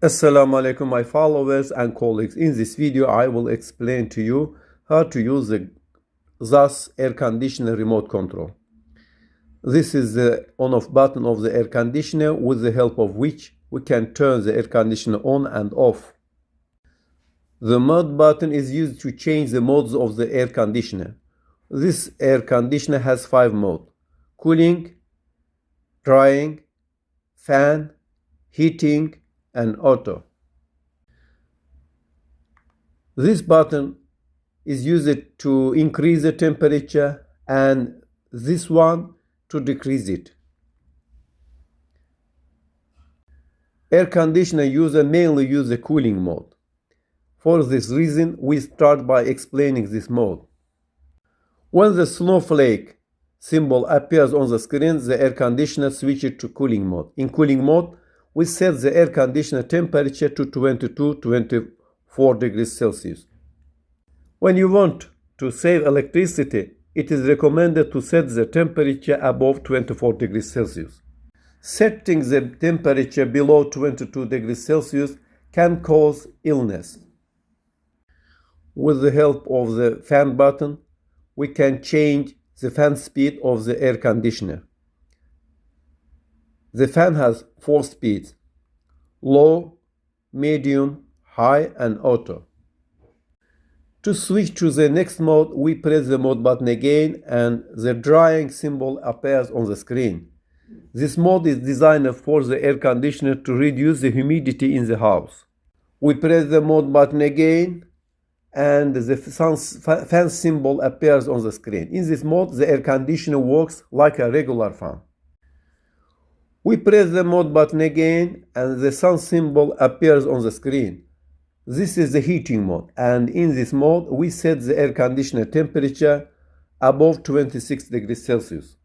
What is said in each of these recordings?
Assalamu alaikum my followers and colleagues. In this video I will explain to you how to use the Zass air conditioner remote control. This is the on-off button of the air conditioner, with the help of which we can turn the air conditioner on and off. The mode button is used to change the modes of the air conditioner. This air conditioner has 5 modes: cooling, drying, fan, heating, and auto. This button is used to increase the temperature and this one to decrease it. Air conditioner user mainly use the cooling mode. For this reason, we start by explaining this mode. When the snowflake symbol appears on the screen, the air conditioner switches to cooling mode. In cooling mode, we set the air conditioner temperature to 22-24 degrees Celsius. When you want to save electricity, it is recommended to set the temperature above 24 degrees Celsius. Setting the temperature below 22 degrees Celsius can cause illness. With the help of the fan button, we can change the fan speed of the air conditioner. The fan has 4 speeds: low, medium, high, and auto. To switch to the next mode, we press the mode button again and the drying symbol appears on the screen. This mode is designed for the air conditioner to reduce the humidity in the house. We press the mode button again and the fan symbol appears on the screen. In this mode, the air conditioner works like a regular fan. We press the mode button again and the sun symbol appears on the screen. This is the heating mode, and in this mode we set the air conditioner temperature above 26 degrees Celsius.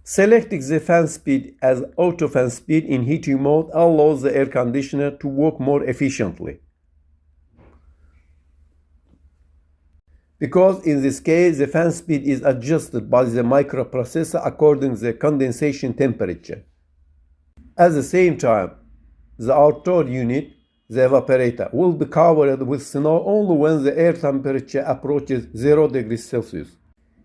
Selecting the fan speed as auto fan speed in heating mode allows the air conditioner to work more efficiently. Because in this case the fan speed is adjusted by the microprocessor according to the condensation temperature. At the same time, the outdoor unit, the evaporator, will be covered with snow only when the air temperature approaches 0 degrees Celsius.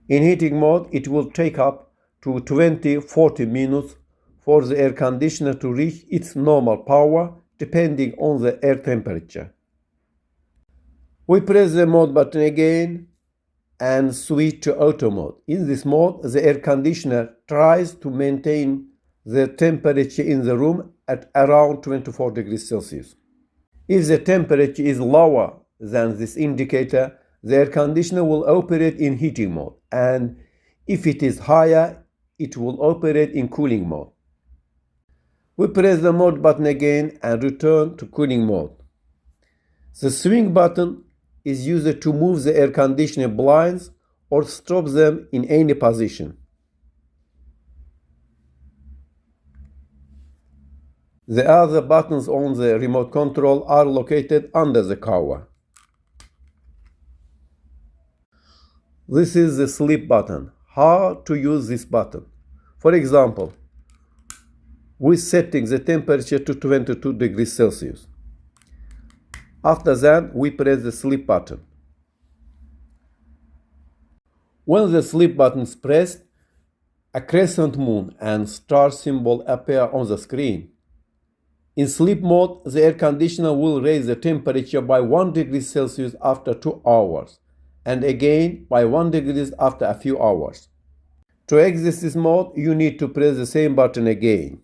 In heating mode, it will take up to 20-40 minutes for the air conditioner to reach its normal power, depending on the air temperature. We press the mode button again and switch to auto mode. In this mode, the air conditioner tries to maintain the temperature in the room at around 24 degrees Celsius. If the temperature is lower than this indicator, the air conditioner will operate in heating mode, and if it is higher, it will operate in cooling mode. We press the mode button again and return to cooling mode. The swing button is used to move the air conditioner blinds or stop them in any position. The other buttons on the remote control are located under the cover. This is the sleep button. How to use this button? For example, we setting the temperature to 22 degrees Celsius. After that, we press the sleep button. When the sleep button is pressed, a crescent moon and star symbol appear on the screen. In sleep mode, the air conditioner will raise the temperature by 1 degree Celsius after 2 hours, and again by 1 degree after a few hours. To exit this mode, you need to press the same button again.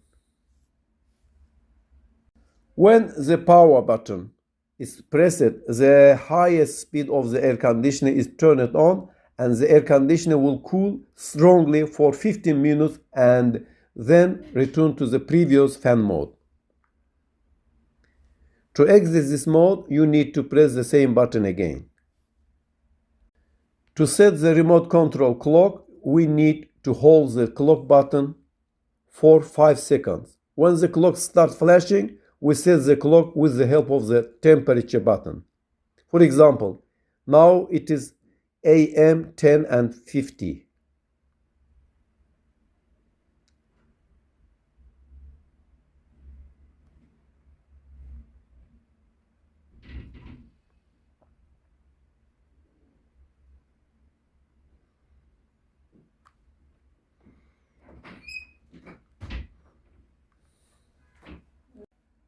When the power button is pressed, the highest speed of the air conditioner is turned on, and the air conditioner will cool strongly for 15 minutes and then return to the previous fan mode. To exit this mode, you need to press the same button again. To set the remote control clock, we need to hold the clock button for 5 seconds. When the clock starts flashing, we set the clock with the help of the temperature button. For example, now it is AM 10:50.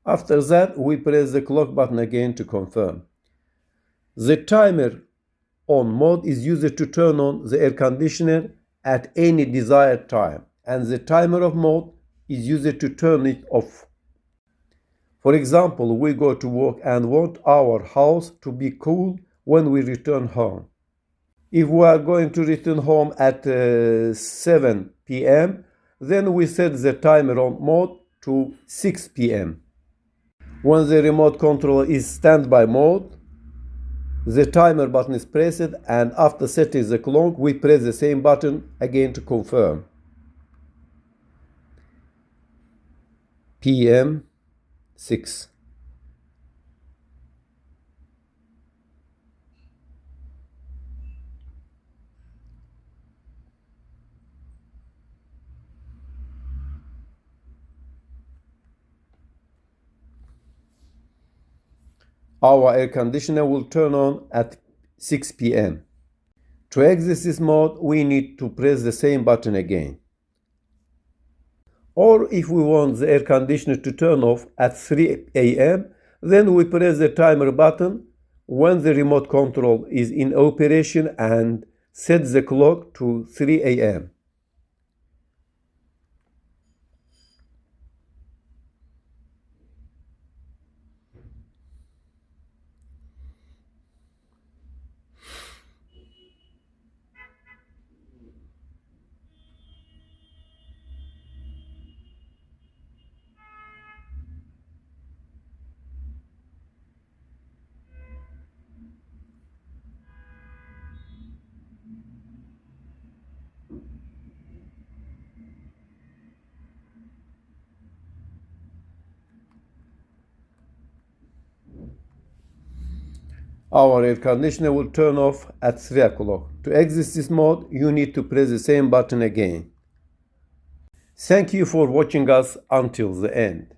After that, we press the clock button again to confirm. The timer on mode is used to turn on the air conditioner at any desired time, and the timer of mode is used to turn it off. For example, we go to work and want our house to be cool when we return home. If we are going to return home at 7 p.m., then we set the timer on mode to 6 p.m. When the remote control is standby mode, the timer button is pressed, and after setting the clock, we press the same button again to confirm. PM 6. Our air conditioner will turn on at 6 p.m. To exit this mode, we need to press the same button again. Or if we want the air conditioner to turn off at 3 a.m., then we press the timer button when the remote control is in operation and set the clock to 3 a.m. Our air conditioner will turn off at 3 o'clock. To exit this mode, you need to press the same button again. Thank you for watching us until the end.